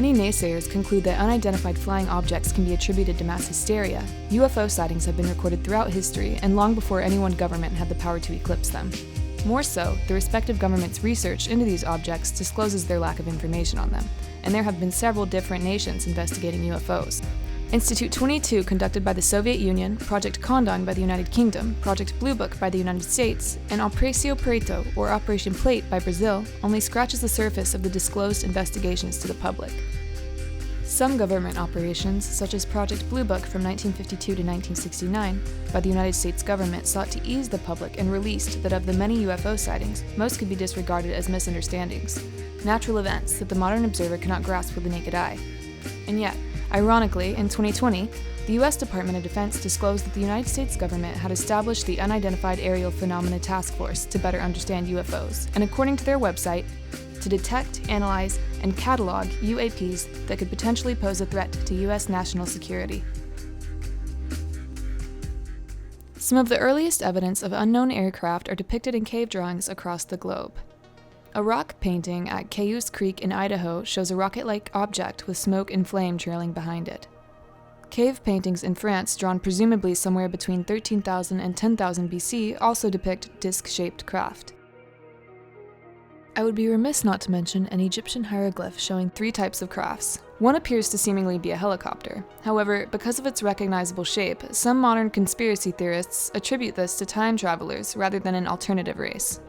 many naysayers conclude that unidentified flying objects can be attributed to mass hysteria, UFO sightings have been recorded throughout history and long before any one government had the power to eclipse them. More so, the respective governments' research into these objects discloses their lack of information on them, and there have been several different nations investigating UFOs. Institute 22, conducted by the Soviet Union, Project Condon by the United Kingdom, Project Blue Book by the United States, and Operação Preto, or Operation Plate by Brazil, only scratches the surface of the disclosed investigations to the public. Some government operations, such as Project Blue Book from 1952 to 1969, by the United States government sought to ease the public and released that of the many UFO sightings, most could be disregarded as misunderstandings, natural events that the modern observer cannot grasp with the naked eye. And yet, ironically, in 2020, the U.S. Department of Defense disclosed that the United States government had established the Unidentified Aerial Phenomena Task Force to better understand UFOs, and according to their website, to detect, analyze, and catalog UAPs that could potentially pose a threat to U.S. national security. Some of the earliest evidence of unknown aircraft are depicted in cave drawings across the globe. A rock painting at Cayuse Creek in Idaho shows a rocket-like object with smoke and flame trailing behind it. Cave paintings in France, drawn presumably somewhere between 13,000 and 10,000 BC, also depict disc-shaped craft. I would be remiss not to mention an Egyptian hieroglyph showing 3 types of crafts. One appears to seemingly be a helicopter. However, because of its recognizable shape, some modern conspiracy theorists attribute this to time travelers rather than an alternative race.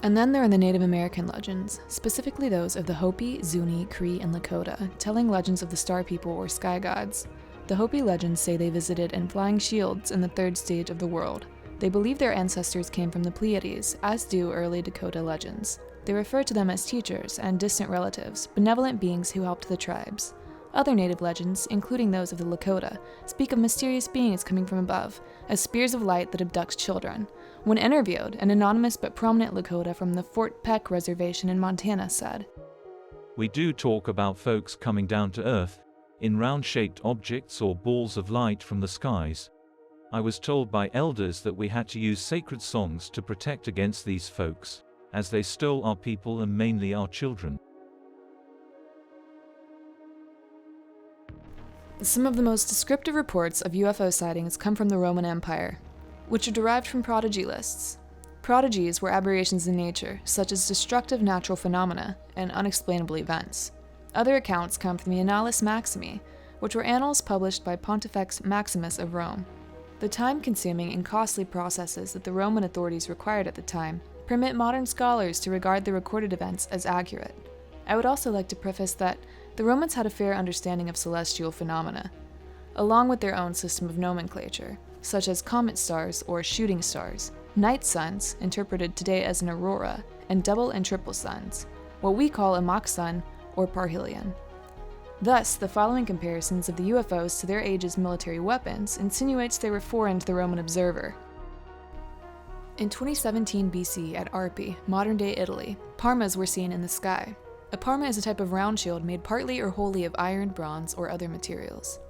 And then there are the Native American legends, specifically those of the Hopi, Zuni, Cree, and Lakota, telling legends of the star people or sky gods. The Hopi legends say they visited in flying shields in the 3rd stage of the world. They believe their ancestors came from the Pleiades, as do early Dakota legends. They refer to them as teachers and distant relatives, benevolent beings who helped the tribes. Other native legends, including those of the Lakota, speak of mysterious beings coming from above, as spears of light that abduct children. When interviewed, an anonymous but prominent Lakota from the Fort Peck Reservation in Montana said, "We do talk about folks coming down to Earth, in round-shaped objects or balls of light from the skies. I was told by elders that we had to use sacred songs to protect against these folks, as they stole our people and mainly our children." Some of the most descriptive reports of UFO sightings come from the Roman Empire, which are derived from prodigy lists. Prodigies were aberrations in nature, such as destructive natural phenomena and unexplainable events. Other accounts come from the Annales Maximi, which were annals published by Pontifex Maximus of Rome. The time-consuming and costly processes that the Roman authorities required at the time permit modern scholars to regard the recorded events as accurate. I would also like to preface that the Romans had a fair understanding of celestial phenomena, along with their own system of nomenclature, such as comet stars or shooting stars, night suns, interpreted today as an aurora, and double and triple suns, what we call a Mach sun or parhelion. Thus, the following comparisons of the UFOs to their age's military weapons insinuates they were foreign to the Roman observer. In 2017 BC at Arpi, modern-day Italy, parmas were seen in the sky. A parma is a type of round shield made partly or wholly of iron, bronze, or other materials.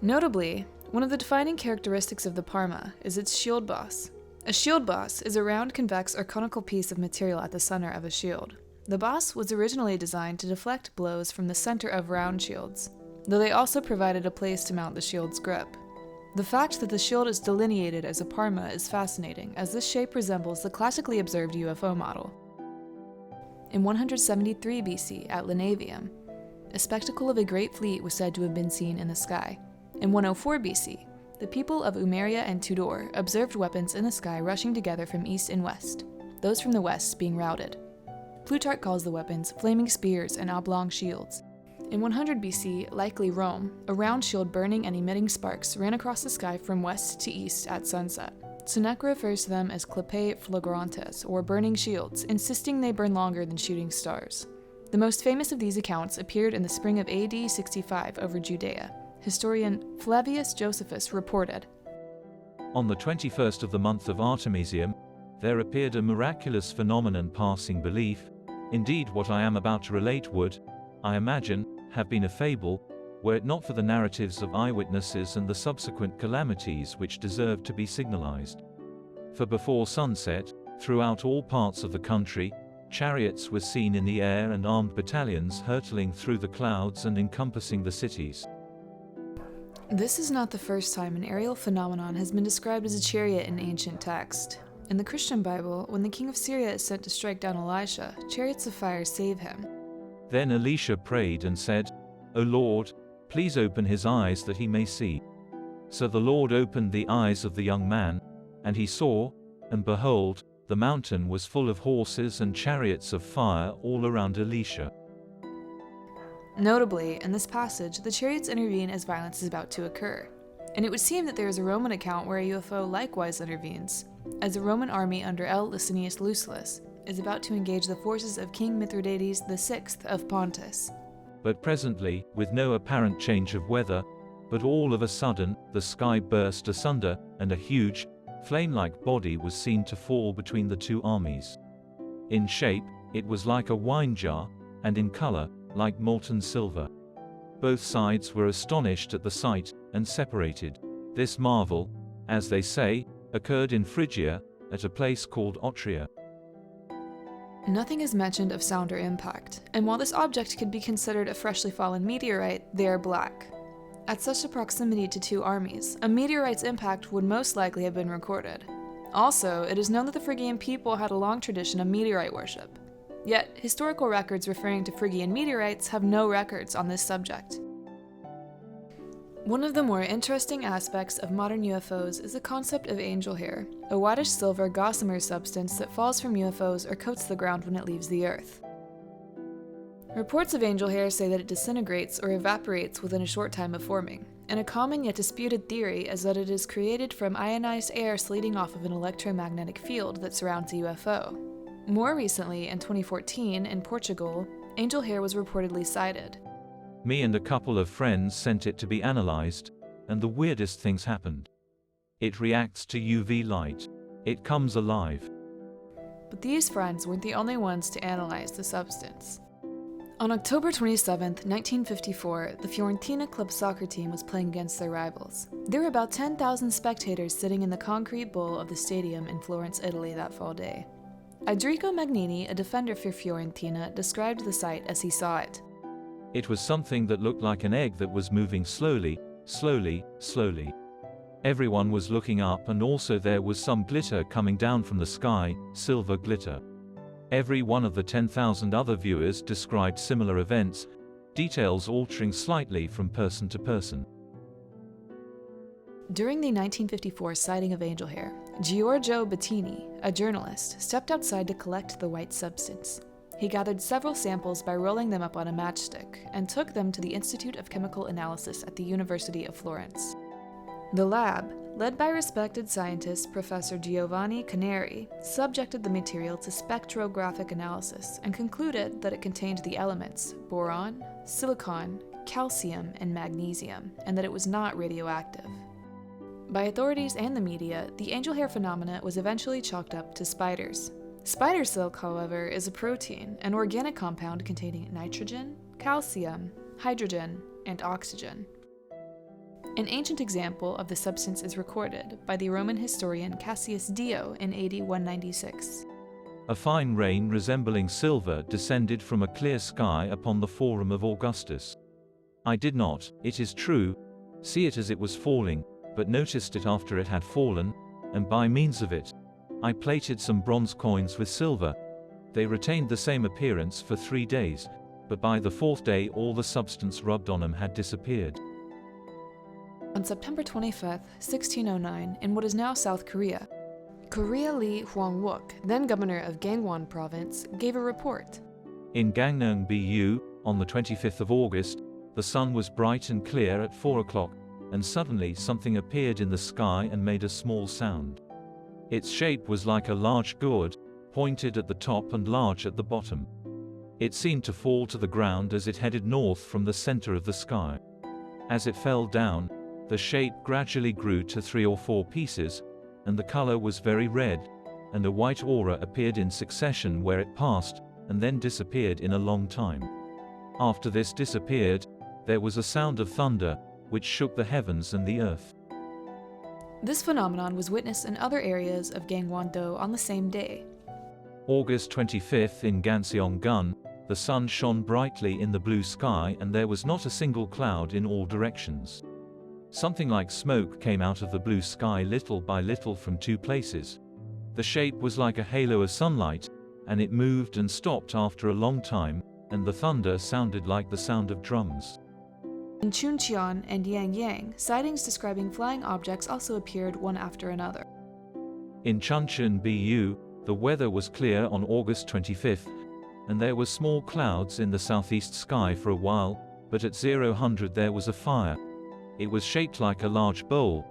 Notably, one of the defining characteristics of the parma is its shield boss. A shield boss is a round, convex, or conical piece of material at the center of a shield. The boss was originally designed to deflect blows from the center of round shields, though they also provided a place to mount the shield's grip. The fact that the shield is delineated as a parma is fascinating, as this shape resembles the classically observed UFO model. In 173 BC at Lanavium, a spectacle of a great fleet was said to have been seen in the sky. In 104 BC, the people of Umeria and Tudor observed weapons in the sky rushing together from east and west, those from the west being routed. Plutarch calls the weapons flaming spears and oblong shields. In 100 BC, likely Rome, a round shield burning and emitting sparks ran across the sky from west to east at sunset. Seneca refers to them as clapae flagrantes, or burning shields, insisting they burn longer than shooting stars. The most famous of these accounts appeared in the spring of AD 65 over Judea. Historian Flavius Josephus reported, "On the 21st of the month of Artemisium, there appeared a miraculous phenomenon passing belief. Indeed, what I am about to relate would, I imagine, have been a fable, were it not for the narratives of eyewitnesses and the subsequent calamities which deserve to be signalized. For before sunset, throughout all parts of the country, Chariots were seen in the air and armed battalions hurtling through the clouds and encompassing the cities. This is not the first time an aerial phenomenon has been described as a chariot in ancient text. In the Christian Bible, when the king of Syria is sent to strike down Elisha, chariots of fire save him. Then Elisha prayed and said, "O Lord, please open his eyes that he may see." So the Lord opened the eyes of the young man, and he saw, and behold, the mountain was full of horses and chariots of fire all around Elisha. Notably, in this passage, the chariots intervene as violence is about to occur. And it would seem that there is a Roman account where a UFO likewise intervenes, as a Roman army under L. Licinius Lucullus is about to engage the forces of King Mithridates VI of Pontus. But presently, with no apparent change of weather, but all of a sudden, the sky burst asunder, and a huge, flame-like body was seen to fall between the two armies. In shape, it was like a wine jar, and in color, like molten silver. Both sides were astonished at the sight, and separated. This marvel, as they say, occurred in Phrygia, at a place called Otria. Nothing is mentioned of sound or impact, and while this object could be considered a freshly fallen meteorite, they are black. At such a proximity to two armies, a meteorite's impact would most likely have been recorded. Also, it is known that the Phrygian people had a long tradition of meteorite worship. Yet, historical records referring to Phrygian meteorites have no records on this subject. One of the more interesting aspects of modern UFOs is the concept of angel hair, a whitish silver gossamer substance that falls from UFOs or coats the ground when it leaves the Earth. Reports of angel hair say that it disintegrates or evaporates within a short time of forming, and a common yet disputed theory is that it is created from ionized air sleeting off of an electromagnetic field that surrounds a UFO. More recently, in 2014, in Portugal, angel hair was reportedly sighted. Me and a couple of friends sent it to be analyzed, and the weirdest things happened. It reacts to UV light. It comes alive. But these friends weren't the only ones to analyze the substance. On October 27, 1954, the Fiorentina club soccer team was playing against their rivals. There were about 10,000 spectators sitting in the concrete bowl of the stadium in Florence, Italy that fall day. Adrico Magnini, a defender for Fiorentina, described the sight as he saw it. It was something that looked like an egg that was moving slowly, slowly, slowly. Everyone was looking up, and also there was some glitter coming down from the sky, silver glitter. Every one of the 10,000 other viewers described similar events, details altering slightly from person to person. During the 1954 sighting of angel hair, Giorgio Bettini, a journalist, stepped outside to collect the white substance. He gathered several samples by rolling them up on a matchstick and took them to the Institute of Chemical Analysis at the University of Florence. The lab, led by respected scientist Professor Giovanni Caneri, subjected the material to spectrographic analysis and concluded that it contained the elements boron, silicon, calcium, and magnesium, and that it was not radioactive. By authorities and the media, the angel hair phenomena was eventually chalked up to spiders. Spider silk, however, is a protein, an organic compound containing nitrogen, calcium, hydrogen, and oxygen. An ancient example of the substance is recorded by the Roman historian Cassius Dio in AD 196. A fine rain resembling silver descended from a clear sky upon the Forum of Augustus. I did not, it is true, see it as it was falling, but noticed it after it had fallen, and by means of it, I plated some bronze coins with silver. They retained the same appearance for 3 days, but by the 4th day all the substance rubbed on them had disappeared. On September 25, 1609, in what is now South Korea, Korea Lee Hwang-wook, then governor of Gangwon province, gave a report. In Gangneung Bu, on the 25th of August, the sun was bright and clear at 4 o'clock, and suddenly something appeared in the sky and made a small sound. Its shape was like a large gourd, pointed at the top and large at the bottom. It seemed to fall to the ground as it headed north from the center of the sky. As it fell down, the shape gradually grew to 3 or 4 pieces, and the color was very red, and a white aura appeared in succession where it passed, and then disappeared in a long time. After this disappeared, there was a sound of thunder, which shook the heavens and the earth. This phenomenon was witnessed in other areas of Gangwon-do on the same day. August 25 in Ganseong-gun, the sun shone brightly in the blue sky and there was not a single cloud in all directions. Something like smoke came out of the blue sky little by little from two places. The shape was like a halo of sunlight, and it moved and stopped after a long time, and the thunder sounded like the sound of drums. In Chuncheon and Yangyang, sightings describing flying objects also appeared one after another. In Chuncheon BU, the weather was clear on August 25, and there were small clouds in the southeast sky for a while, but at 0000 there was a fire. It was shaped like a large bowl,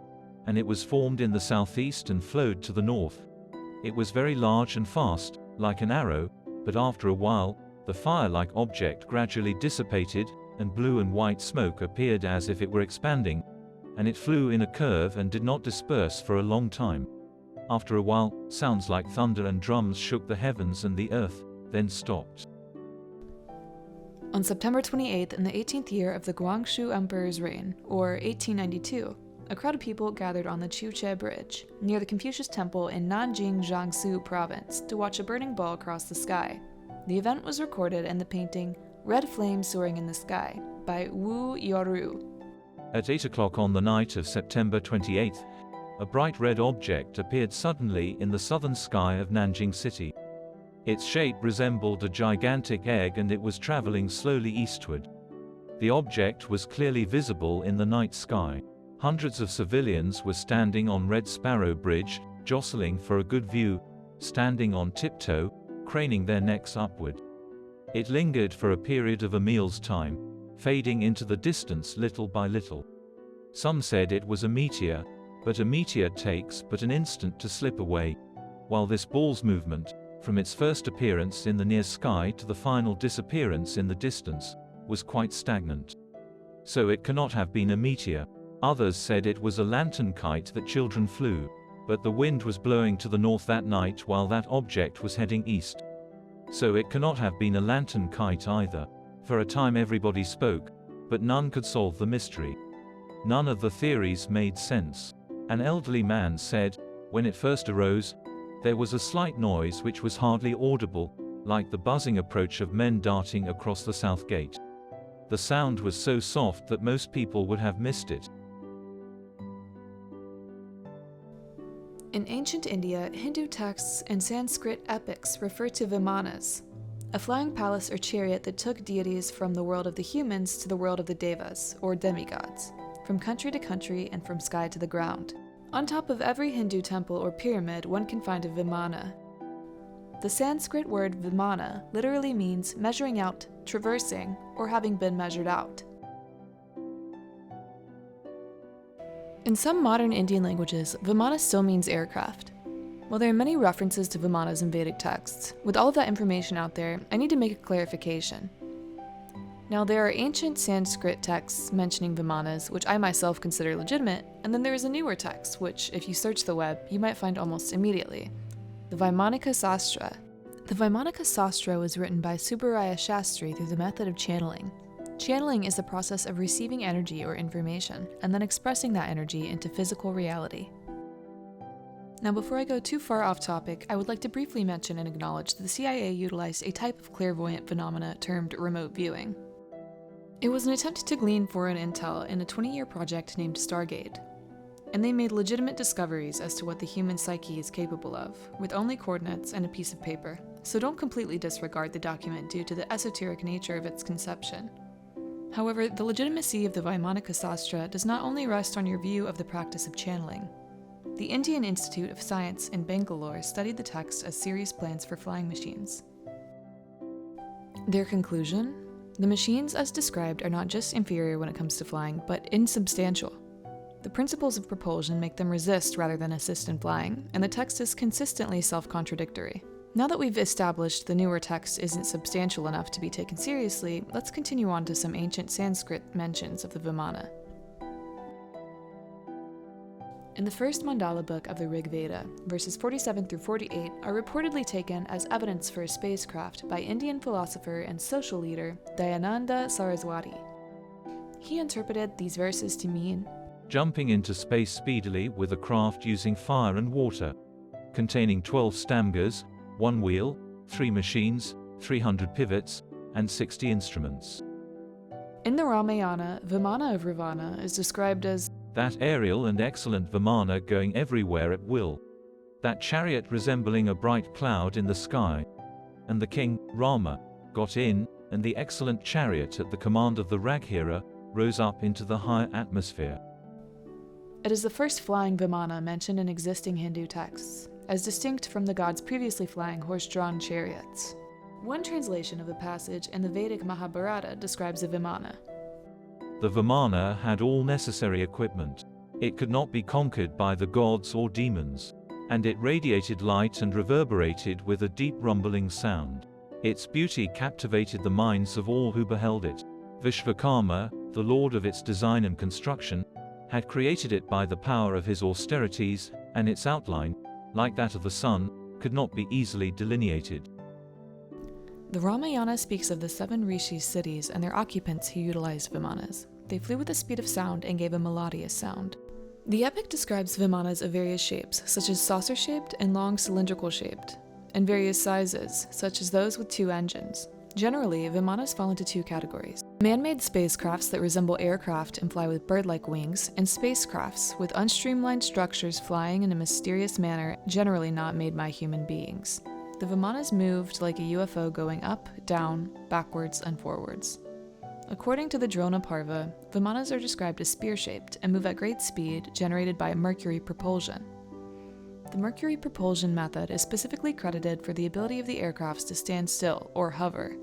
and it was formed in the southeast and flowed to the north. It was very large and fast, like an arrow, but after a while, the fire-like object gradually dissipated, and blue and white smoke appeared as if it were expanding, and it flew in a curve and did not disperse for a long time. After a while, sounds like thunder and drums shook the heavens and the earth, then stopped. On September 28th, in the 18th year of the Guangxu Emperor's reign, or 1892, a crowd of people gathered on the Chuche Bridge, near the Confucius Temple in Nanjing, Jiangsu Province, to watch a burning ball across the sky. The event was recorded in the painting Red Flame Soaring in the Sky by Wu Yoru. At 8 o'clock on the night of September 28th, a bright red object appeared suddenly in the southern sky of Nanjing City. Its shape resembled a gigantic egg and it was traveling slowly eastward. The object was clearly visible in the night sky. Hundreds of civilians were standing on Red Sparrow Bridge, jostling for a good view, standing on tiptoe, craning their necks upward. It lingered for a period of a meal's time, fading into the distance little by little. Some said it was a meteor, but a meteor takes but an instant to slip away, while this ball's movement, from its first appearance in the near sky to the final disappearance in the distance, was quite stagnant. So it cannot have been a meteor. Others said it was a lantern kite that children flew, but the wind was blowing to the north that night while that object was heading east. So it cannot have been a lantern kite either. For a time everybody spoke, but none could solve the mystery. None of the theories made sense. An elderly man said, when it first arose, there was a slight noise which was hardly audible, like the buzzing approach of men darting across the south gate. The sound was so soft that most people would have missed it. In ancient India, Hindu texts and Sanskrit epics refer to Vimanas, a flying palace or chariot that took deities from the world of the humans to the world of the devas, or demigods, from country to country and from sky to the ground. On top of every Hindu temple or pyramid, one can find a Vimana. The Sanskrit word Vimana literally means measuring out, traversing, or having been measured out. In some modern Indian languages, Vimana still means aircraft. While there are many references to Vimanas in Vedic texts, with all of that information out there, I need to make a clarification. Now, there are ancient Sanskrit texts mentioning Vimanas, which I myself consider legitimate, and then there is a newer text, which, if you search the web, you might find almost immediately. The Vaimanika Sastra. The Vaimanika Sastra was written by Subbaraya Shastri through the method of channeling. Channeling is the process of receiving energy or information, and then expressing that energy into physical reality. Now, before I go too far off topic, I would like to briefly mention and acknowledge that the CIA utilized a type of clairvoyant phenomena termed remote viewing. It was an attempt to glean foreign intel in a 20-year project named Stargate, and they made legitimate discoveries as to what the human psyche is capable of, with only coordinates and a piece of paper, so don't completely disregard the document due to the esoteric nature of its conception. However, the legitimacy of the Vaimanika Sastra does not only rest on your view of the practice of channeling. The Indian Institute of Science in Bangalore studied the text as serious plans for flying machines. Their conclusion? The machines as described are not just inferior when it comes to flying, but insubstantial. The principles of propulsion make them resist rather than assist in flying, and the text is consistently self-contradictory. Now that we've established the newer text isn't substantial enough to be taken seriously, let's continue on to some ancient Sanskrit mentions of the Vimana. In the first mandala book of the Rig Veda, verses 47 through 48 are reportedly taken as evidence for a spacecraft by Indian philosopher and social leader Dayananda Saraswati. He interpreted these verses to mean jumping into space speedily with a craft using fire and water, containing 12 stamgars, 1 wheel, 3 machines, 300 pivots, and 60 instruments. In the Ramayana, Vimana of Ravana is described as that aerial and excellent Vimana going everywhere at will, that chariot resembling a bright cloud in the sky. And the king, Rama, got in, and the excellent chariot at the command of the Raghira rose up into the higher atmosphere. It is the first flying Vimana mentioned in existing Hindu texts, as distinct from the gods previously flying horse-drawn chariots. One translation of the passage in the Vedic Mahabharata describes a Vimana. The Vimana had all necessary equipment. It could not be conquered by the gods or demons, and it radiated light and reverberated with a deep rumbling sound. Its beauty captivated the minds of all who beheld it. Vishvakarma, the lord of its design and construction, had created it by the power of his austerities, and its outline, like that of the sun, could not be easily delineated. The Ramayana speaks of the 7 Rishi cities and their occupants who utilized Vimanas. They flew with the speed of sound and gave a melodious sound. The epic describes Vimanas of various shapes, such as saucer-shaped and long cylindrical-shaped, and various sizes, such as those with 2 engines. Generally, Vimanas fall into 2 categories: man-made spacecrafts that resemble aircraft and fly with bird-like wings, and spacecrafts with unstreamlined structures flying in a mysterious manner, generally not made by human beings. The Vimanas moved like a UFO going up, down, backwards, and forwards. According to the Drona Parva, Vimanas are described as spear-shaped and move at great speed, generated by Mercury propulsion. The Mercury propulsion method is specifically credited for the ability of the aircrafts to stand still or hover.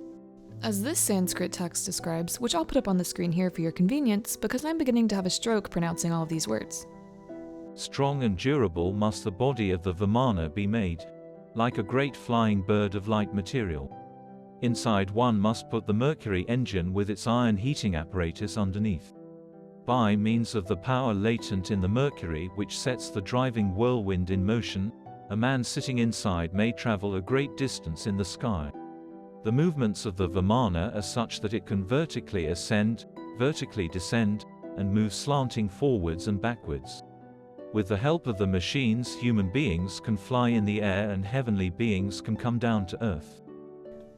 As this Sanskrit text describes, which I'll put up on the screen here for your convenience because I'm beginning to have a stroke pronouncing all of these words. Strong and durable must the body of the Vimana be made, like a great flying bird of light material. Inside one must put the Mercury engine with its iron heating apparatus underneath. By means of the power latent in the Mercury which sets the driving whirlwind in motion, a man sitting inside may travel a great distance in the sky. The movements of the Vimana are such that it can vertically ascend, vertically descend, and move slanting forwards and backwards. With the help of the machines, human beings can fly in the air and heavenly beings can come down to Earth.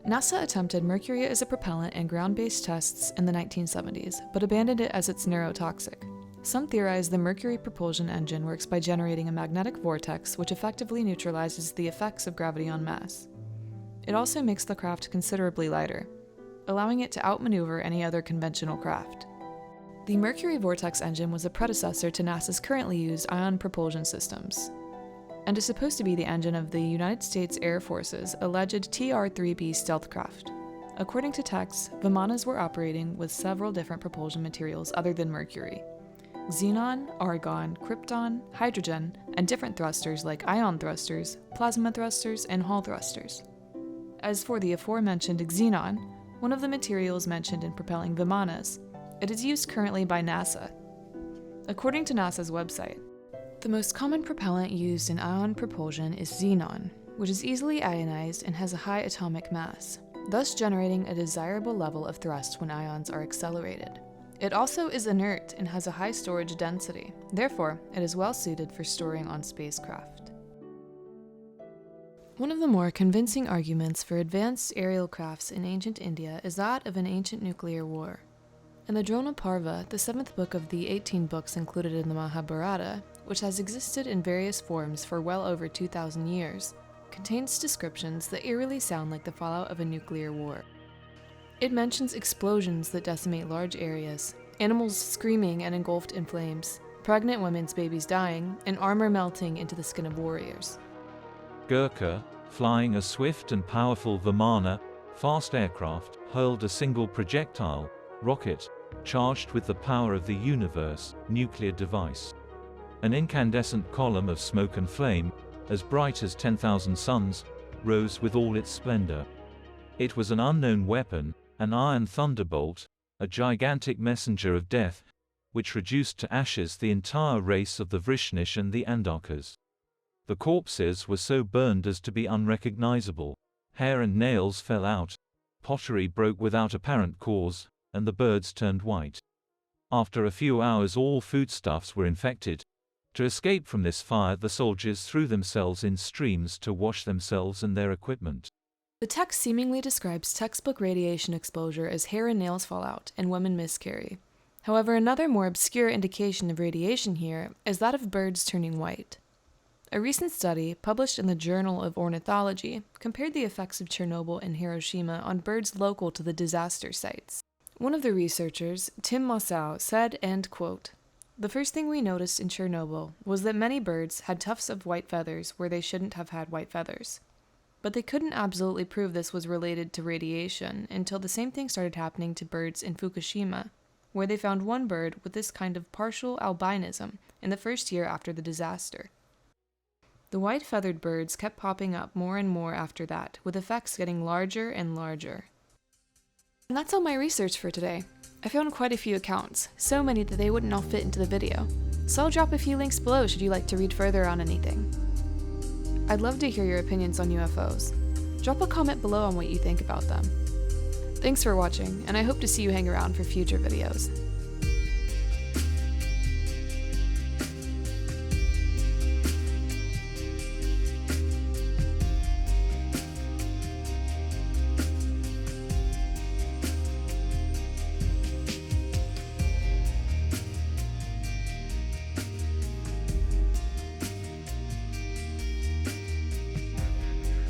NASA attempted Mercury as a propellant in ground-based tests in the 1970s, but abandoned it as it's neurotoxic. Some theorize the Mercury propulsion engine works by generating a magnetic vortex which effectively neutralizes the effects of gravity on mass. It also makes the craft considerably lighter, allowing it to outmaneuver any other conventional craft. The Mercury vortex engine was a predecessor to NASA's currently used ion propulsion systems, and is supposed to be the engine of the United States Air Force's alleged TR-3B stealth craft. According to texts, Vimanas were operating with several different propulsion materials other than mercury: xenon, argon, krypton, hydrogen, and different thrusters like ion thrusters, plasma thrusters, and Hall thrusters. As for the aforementioned xenon, one of the materials mentioned in propelling Vimanas, it is used currently by NASA. According to NASA's website, the most common propellant used in ion propulsion is xenon, which is easily ionized and has a high atomic mass, thus generating a desirable level of thrust when ions are accelerated. It also is inert and has a high storage density, therefore it is well suited for storing on spacecraft. One of the more convincing arguments for advanced aerial crafts in ancient India is that of an ancient nuclear war. In the Drona Parva, the 7th book of the 18 books included in the Mahabharata, which has existed in various forms for well over 2,000 years, contains descriptions that eerily sound like the fallout of a nuclear war. It mentions explosions that decimate large areas, animals screaming and engulfed in flames, pregnant women's babies dying, and armor melting into the skin of warriors. Gurkha, flying a swift and powerful Vimana, fast aircraft, hurled a single projectile, rocket, charged with the power of the universe, nuclear device. An incandescent column of smoke and flame, as bright as 10,000 suns, rose with all its splendor. It was an unknown weapon, an iron thunderbolt, a gigantic messenger of death, which reduced to ashes the entire race of the Vrishnish and the Andakas. The corpses were so burned as to be unrecognizable. Hair and nails fell out, pottery broke without apparent cause, and the birds turned white. After a few hours all foodstuffs were infected. To escape from this fire the soldiers threw themselves in streams to wash themselves and their equipment. The text seemingly describes textbook radiation exposure as hair and nails fall out and women miscarry. However, another more obscure indication of radiation here is that of birds turning white. A recent study, published in the Journal of Ornithology, compared the effects of Chernobyl and Hiroshima on birds local to the disaster sites. One of the researchers, Tim Mossau, said, and quote, "The first thing we noticed in Chernobyl was that many birds had tufts of white feathers where they shouldn't have had white feathers. But they couldn't absolutely prove this was related to radiation until the same thing started happening to birds in Fukushima, where they found one bird with this kind of partial albinism in the first year after the disaster. The white-feathered birds kept popping up more and more after that, with effects getting larger and larger." And that's all my research for today. I found quite a few accounts, so many that they wouldn't all fit into the video. So I'll drop a few links below should you like to read further on anything. I'd love to hear your opinions on UFOs. Drop a comment below on what you think about them. Thanks for watching, and I hope to see you hang around for future videos.